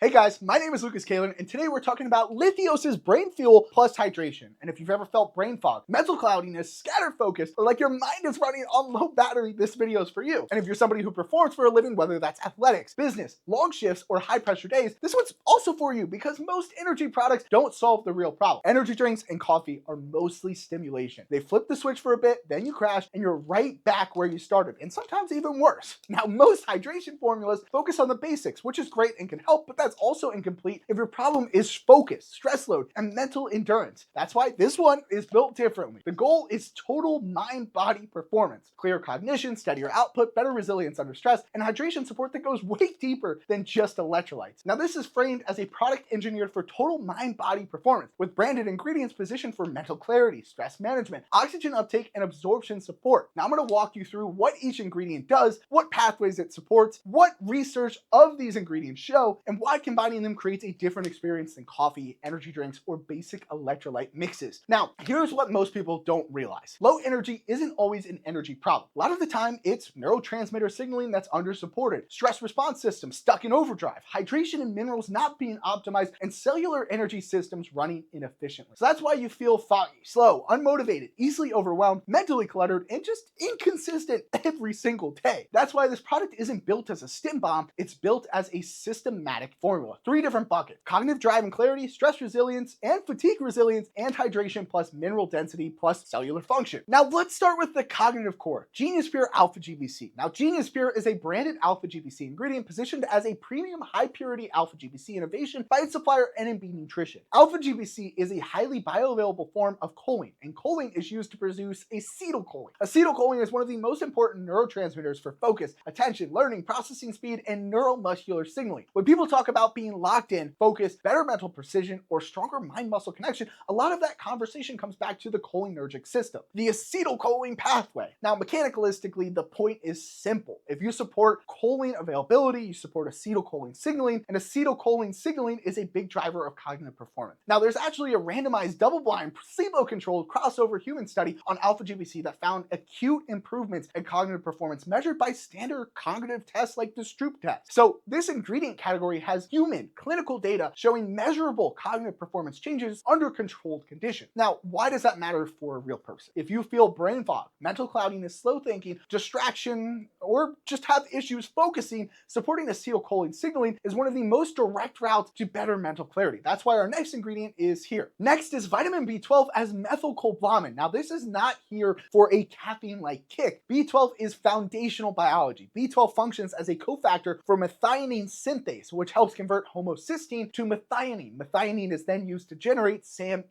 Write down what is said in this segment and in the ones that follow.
Hey guys, my name is Lucas Kaler, and today we're talking about Lithios' brain fuel plus hydration. And if you've ever felt brain fog, mental cloudiness, scattered focus, or like your mind is running on low battery, this video is for you. And if you're somebody who performs for a living, whether that's athletics, business, long shifts, or high pressure days, this one's also for you because most energy products don't solve the real problem. Energy drinks and coffee are mostly stimulation. They flip the switch for a bit, then you crash, and you're right back where you started, and sometimes even worse. Now, most hydration formulas focus on the basics, which is great and can help, but that's also incomplete if your problem is focus, stress load, and mental endurance. That's why this one is built differently. The goal is total mind-body performance, clear cognition, steadier output, better resilience under stress, and hydration support that goes way deeper than just electrolytes. Now, this is framed as a product engineered for total mind-body performance, with branded ingredients positioned for mental clarity, stress management, oxygen uptake, and absorption support. Now, I'm going to walk you through what each ingredient does, what pathways it supports, what research of these ingredients show, and why combining them creates a different experience than coffee, energy drinks, or basic electrolyte mixes. Now, here's what most people don't realize. Low energy isn't always an energy problem. A lot of the time, it's neurotransmitter signaling that's under-supported, stress response systems stuck in overdrive, hydration and minerals not being optimized, and cellular energy systems running inefficiently. So that's why you feel foggy, slow, unmotivated, easily overwhelmed, mentally cluttered, and just inconsistent every single day. That's why this product isn't built as a stim bomb, it's built as a systematic formula. 3 different buckets: cognitive drive and clarity, stress resilience, and fatigue resilience, and hydration plus mineral density plus cellular function. Now let's start with the cognitive core, Genius Pure Alpha GBC. Now Genius Pure is a branded Alpha GBC ingredient positioned as a premium high purity Alpha GBC innovation by its supplier NMB Nutrition. Alpha GBC is a highly bioavailable form of choline, and choline is used to produce acetylcholine. Acetylcholine is one of the most important neurotransmitters for focus, attention, learning, processing speed, and neuromuscular signaling. When people talk about being locked in, focused, better mental precision, or stronger mind-muscle connection, a lot of that conversation comes back to the cholinergic system, the acetylcholine pathway. Now, mechanicalistically, the point is simple. If you support choline availability, you support acetylcholine signaling, and acetylcholine signaling is a big driver of cognitive performance. Now, there's actually a randomized, double-blind, placebo-controlled crossover human study on alpha GBC that found acute improvements in cognitive performance measured by standard cognitive tests like the Stroop test. So this ingredient category has human clinical data showing measurable cognitive performance changes under controlled conditions. Now, why does that matter for a real person? If you feel brain fog, mental cloudiness, slow thinking, distraction, or just have issues focusing, supporting acetylcholine signaling is one of the most direct routes to better mental clarity. That's why our next ingredient is here. Next is vitamin B12 as methylcobalamin. Now, this is not here for a caffeine-like kick. B12 is foundational biology. B12 functions as a cofactor for methionine synthase, which helps convert homocysteine to methionine. Methionine is then used to generate SAMe,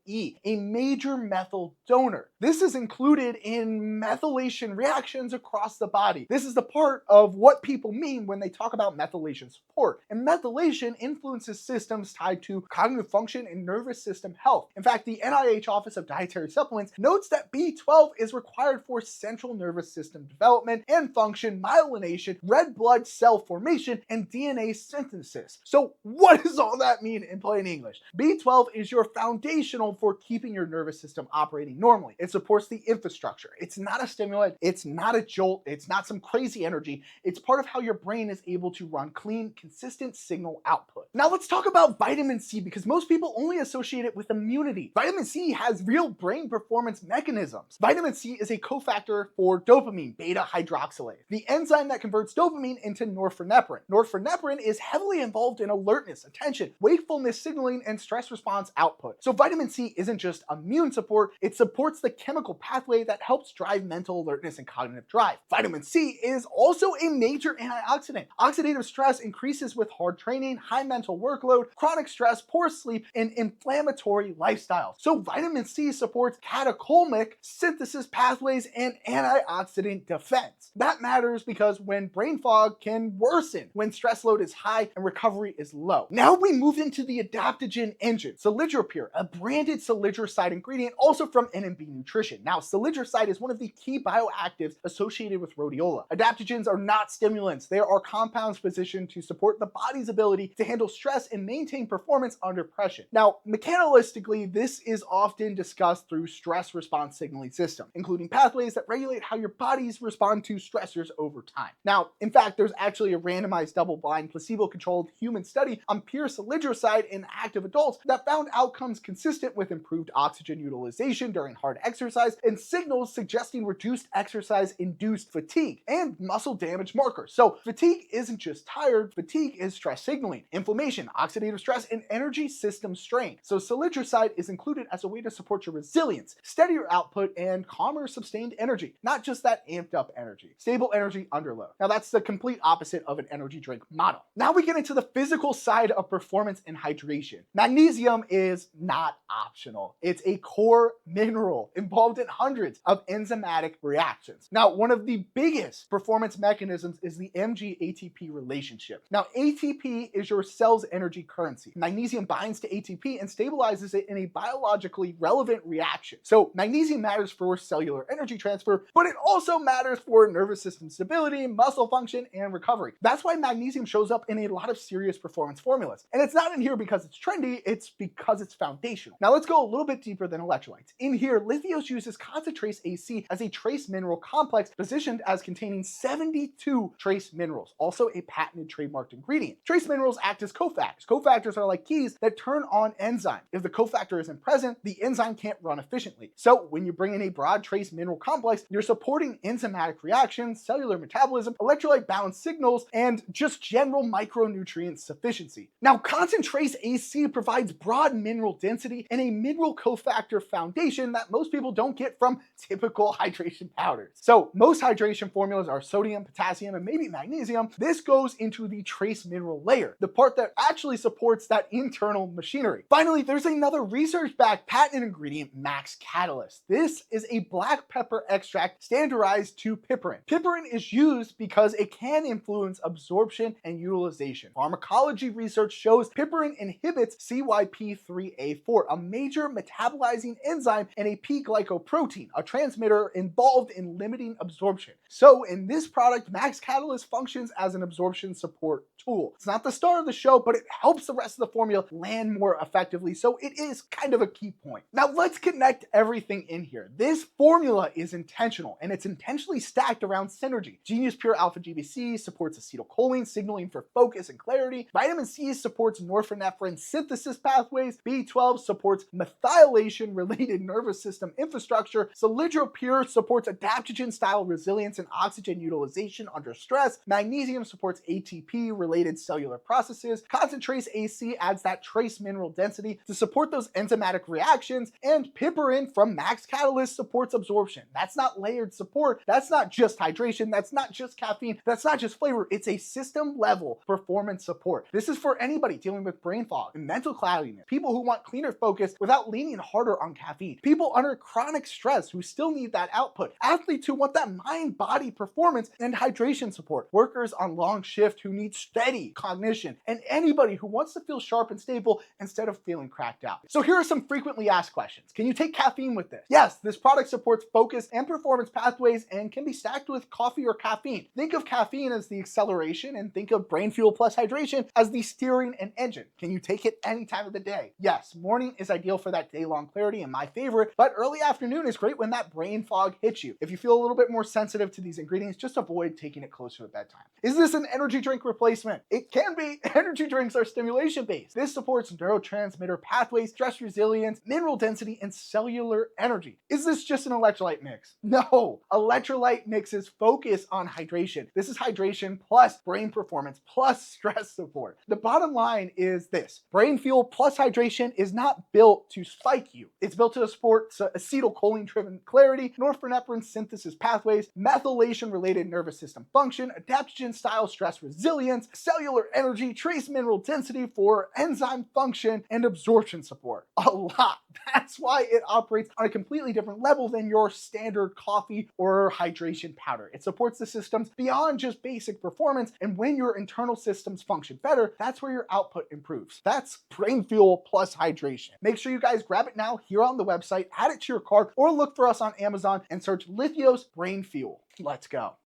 a major methyl donor. This is included in methylation reactions across the body. This is the part of what people mean when they talk about methylation support. And methylation influences systems tied to cognitive function and nervous system health. In fact, the NIH Office of Dietary Supplements notes that B12 is required for central nervous system development and function, myelination, red blood cell formation, and DNA synthesis. So what does all that mean in plain English? B12 is your foundational for keeping your nervous system operating normally. It supports the infrastructure. It's not a stimulant. It's not a jolt. It's not some crazy energy. It's part of how your brain is able to run clean, consistent signal output. Now let's talk about vitamin C, because most people only associate it with immunity. Vitamin C has real brain performance mechanisms. Vitamin C is a cofactor for dopamine beta hydroxylase, the enzyme that converts dopamine into norepinephrine. Norepinephrine is heavily involved in alertness, attention, wakefulness signaling, and stress response output. So vitamin C isn't just immune support, it supports the chemical pathway that helps drive mental alertness and cognitive drive. Vitamin C is also a major antioxidant. Oxidative stress increases with hard training, high mental workload, chronic stress, poor sleep, and inflammatory lifestyles. So vitamin C supports catecholamic synthesis pathways and antioxidant defense. That matters because when brain fog can worsen when stress load is high and recovery is low. Now we move into the Adaptogen Engine, Pure, a branded salicylate ingredient also from NMB Nutrition. Now, salicylate is one of the key bioactives associated with rhodiola. Adaptogens are not stimulants. They are compounds positioned to support the body's ability to handle stress and maintain performance under pressure. Now, mechanistically, this is often discussed through stress response signaling system, including pathways that regulate how your bodies respond to stressors over time. Now, in fact, there's actually a randomized double-blind placebo-controlled human human study on pure salidroside in active adults that found outcomes consistent with improved oxygen utilization during hard exercise and signals suggesting reduced exercise-induced fatigue and muscle damage markers. So fatigue isn't just tired, fatigue is stress signaling, inflammation, oxidative stress, and energy system strain. So salidroside is included as a way to support your resilience, steadier output, and calmer sustained energy, not just that amped up energy. Stable energy under load. Now that's the complete opposite of an energy drink model. Now we get into the physical side of performance and hydration. Magnesium is not optional. It's a core mineral involved in hundreds of enzymatic reactions. Now, one of the biggest performance mechanisms is the Mg-ATP relationship. Now, ATP is your cell's energy currency. Magnesium binds to ATP and stabilizes it in a biologically relevant reaction. So magnesium matters for cellular energy transfer, but it also matters for nervous system stability, muscle function, and recovery. That's why magnesium shows up in a lot of serious performance formulas. And it's not in here because it's trendy, it's because it's foundational. Now let's go a little bit deeper than electrolytes. In here, Lithios uses concentrate AC as a trace mineral complex positioned as containing 72 trace minerals, also a patented trademarked ingredient. Trace minerals act as cofactors. Cofactors are like keys that turn on enzyme. If the cofactor isn't present, the enzyme can't run efficiently. So when you bring in a broad trace mineral complex, you're supporting enzymatic reactions, cellular metabolism, electrolyte balance signals, and just general micronutrient sufficiency. Now, concentrate AC provides broad mineral density and a mineral cofactor foundation that most people don't get from typical hydration powders. So most hydration formulas are sodium, potassium, and maybe magnesium. This goes into the trace mineral layer, the part that actually supports that internal machinery. Finally, there's another research-backed patent ingredient, Max Catalyst. This is a black pepper extract standardized to piperin. Piperin is used because it can influence absorption and utilization. Pharmacology research shows piperin inhibits CYP3A4, a major metabolizing enzyme and a P-glycoprotein, a transmitter involved in limiting absorption. So in this product, Max Catalyst functions as an absorption support tool. It's not the star of the show, but it helps the rest of the formula land more effectively, so it is kind of a key point. Now let's connect everything in here. This formula is intentional, and it's intentionally stacked around synergy. Genius Pure Alpha GBC supports acetylcholine signaling for focus and clarity. Vitamin C supports norepinephrine synthesis pathways. B12 supports methylation-related nervous system infrastructure. Cellular Pure supports adaptogen-style resilience and oxygen utilization under stress. Magnesium supports ATP-related cellular processes. Concentrate AC adds that trace mineral density to support those enzymatic reactions. And piperin from Max Catalyst supports absorption. That's not layered support. That's not just hydration. That's not just caffeine. That's not just flavor. It's a system-level performance support. This is for anybody dealing with brain fog and mental cloudiness, people who want cleaner focus without leaning harder on caffeine, people under chronic stress who still need that output, athletes who want that mind-body performance and hydration support, workers on long shift who need steady cognition, and anybody who wants to feel sharp and stable instead of feeling cracked out. So here are some frequently asked questions. Can you take caffeine with this? Yes, this product supports focus and performance pathways and can be stacked with coffee or caffeine. Think of caffeine as the acceleration and think of brain fuel plus hydration as the steering and engine. Can you take it any time of the day? Yes, morning is ideal for that day-long clarity and my favorite, but early afternoon is great when that brain fog hits you. If you feel a little bit more sensitive to these ingredients, just avoid taking it closer to bedtime. Is this an energy drink replacement? It can be. Energy drinks are stimulation-based. This supports neurotransmitter pathways, stress resilience, mineral density, and cellular energy. Is this just an electrolyte mix? No. Electrolyte mixes focus on hydration. This is hydration plus brain performance plus stress support. The bottom line is this: brain fuel plus hydration is not built to spike you. It's built to support acetylcholine-driven clarity, norepinephrine synthesis pathways, methylation-related nervous system function, adaptogen-style stress resilience, cellular energy, trace mineral density for enzyme function, and absorption support. A lot. That's why it operates on a completely different level than your standard coffee or hydration powder. It supports the systems beyond just basic performance, and when your internal systems function better, that's where your output improves. That's brain fuel plus hydration. Make sure you guys grab it now here on the website, add it to your cart, or look for us on Amazon and search Lithios Brain Fuel. Let's go.